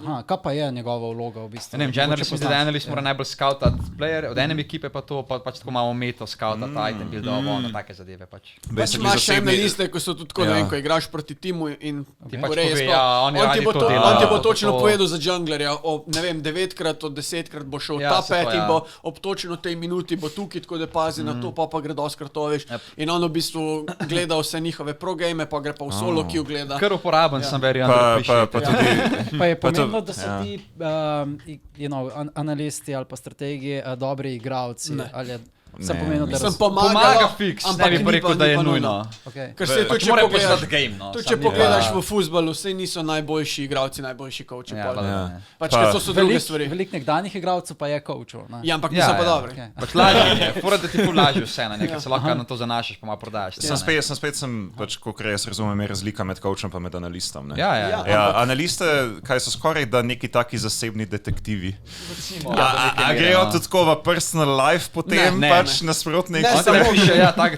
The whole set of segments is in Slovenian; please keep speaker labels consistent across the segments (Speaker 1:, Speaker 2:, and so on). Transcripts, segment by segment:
Speaker 1: Aha, kaj pa je njegova vloga v bistvu?
Speaker 2: Ne vem, generalno se zdi, da analist mora najbolj scoutati player, od ene ekipe pa to, pač tako malo meto scoutati, item build, take zadeve pač.
Speaker 3: Pač imaš še analiste, ko so tudi tako, ne vem, ko igraš proti timu in
Speaker 2: Ti pač pove, ja, oni radi to delajo.
Speaker 3: On ti bo točno povedal za junglerja, ne vem, 9-krat od 10-krat bo šel ta pet in bo ob točno tej minuti bo tukaj, tako da pazi na to, pa gre doskrat to, veš. In on v bistvu gleda vse njihove pro-game, pa gre pa v solo queue gleda.
Speaker 2: Kar uporaben sem, verjamem.
Speaker 1: Pa je pomembno, da so ti analisti ali pa strategiji dobri igralci. Sem pomenil, da
Speaker 2: pomaga fiks, ne bi rekel, da je nujno.
Speaker 3: Ker se tudi če pogledaš v fuzbalu, vse niso najboljši igralci, najboljši coachi. Pač ker to so druge stvari.
Speaker 1: Veliko nekdanjih igralcev pa je coachov.
Speaker 3: Ja, ampak niso pa dobri.
Speaker 2: Pač lažje je, fora da ti povlaži vse, ker se lahko na to zanašaš, pa malo prodajaš.
Speaker 4: Spet sem, kakor jaz razumem, je razlika med coachom pa med analistom.
Speaker 2: Ja.
Speaker 4: Analiste, kaj so skoraj da neki taki zasebni detektivi. A grejo tudi tako v personal life potem? Pač nasprotnik.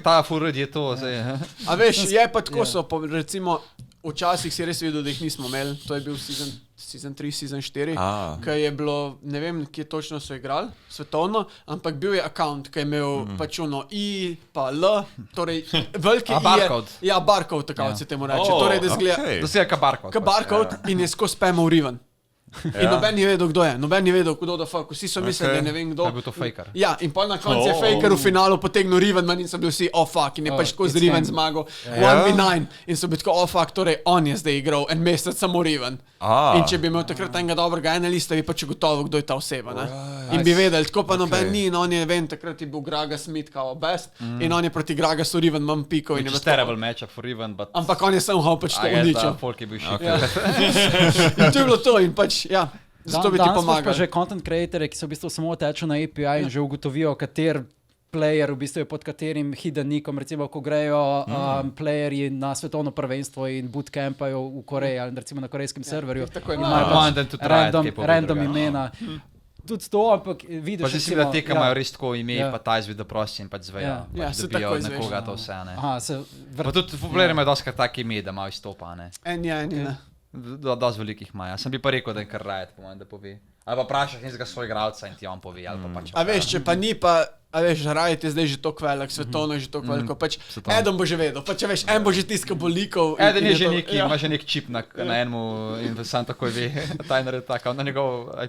Speaker 2: Ta furod je to.
Speaker 3: A veš, je pa tako so, recimo, včasih si res videl, da jih nismo imeli, to je bil season 3, season 4, kaj je bilo, ne vem, kje točno so igrali, svetovno, ampak bil je account, kaj je imel pač ono I pa L, torej veliki I je...
Speaker 2: barcode.
Speaker 3: Ja, barcode, tako se temu reče. Torej, da zgleda...
Speaker 2: To si je barcode.
Speaker 3: Barcode in je skozi spamal Riven. In noben ni vedel, kdo je, noben ni vedel, kdo da fuck, vsi so mislili, da ne vem kdo.
Speaker 2: Je bil to faker.
Speaker 3: Ja, in pa na koncu je faker v finalu potegnil Riven, in so bili vsi, fuck, in je pač skozi Riven zmagal, 1v9, in so bili tako, fuck, torej on je zdaj igral en mesec samo Riven. In če bi imel takrat enega dobrega analista, bi pač gotovo, kdo je ta oseba, ne? In bi vedeli, tako pa noben ni, in on je, vem, takrat je bil Graga Smith kao best, in on je proti Graga so Riven manj pikov.
Speaker 2: Which is terrible matchup for Riven, but...
Speaker 3: Ampak on je somehow pač to uničil.
Speaker 2: Folk je bil shit.
Speaker 3: In to je bilo to, in pač, ja. Zato bi ti pomagali.
Speaker 1: Danes pa že content creatorje, ki so v bistvu samo teču na API in že ugotovijo, kater player v bistvu je pod katerim hidden nickom, recimo, ko grejo playerji na svetovno prvenstvo in bootcampajo v Koreji ali recimo na korejskem serverju. Random imena. Tudi to, ampak vidiš...
Speaker 2: Pa si da te, ki imajo res tako ime, pa ta izvid, da prosti in pač zvejo.
Speaker 3: Se tako izveš.
Speaker 2: Nekoga to vse, ne. Pa tudi player imajo doskrat tak ime, da malo izstopa, ne.
Speaker 3: En.
Speaker 2: Dost velikih maja. Sem bi pa rekel, da je kar Riot, po mojem, da pove. Ali pa vprašaš nekega svojega igralca in ti on pove, ali pa pač...
Speaker 3: A veš, če pa ni pa... A veš, Riot je zdaj že toliko velik, svetovno je že toliko veliko, pač Eden bo že vedel, pač veš, en bo že tiskal bolikov.
Speaker 2: Eden je že neki, ima že nek čip na enemu in sam takoj ve, taj naredi tako, na njegov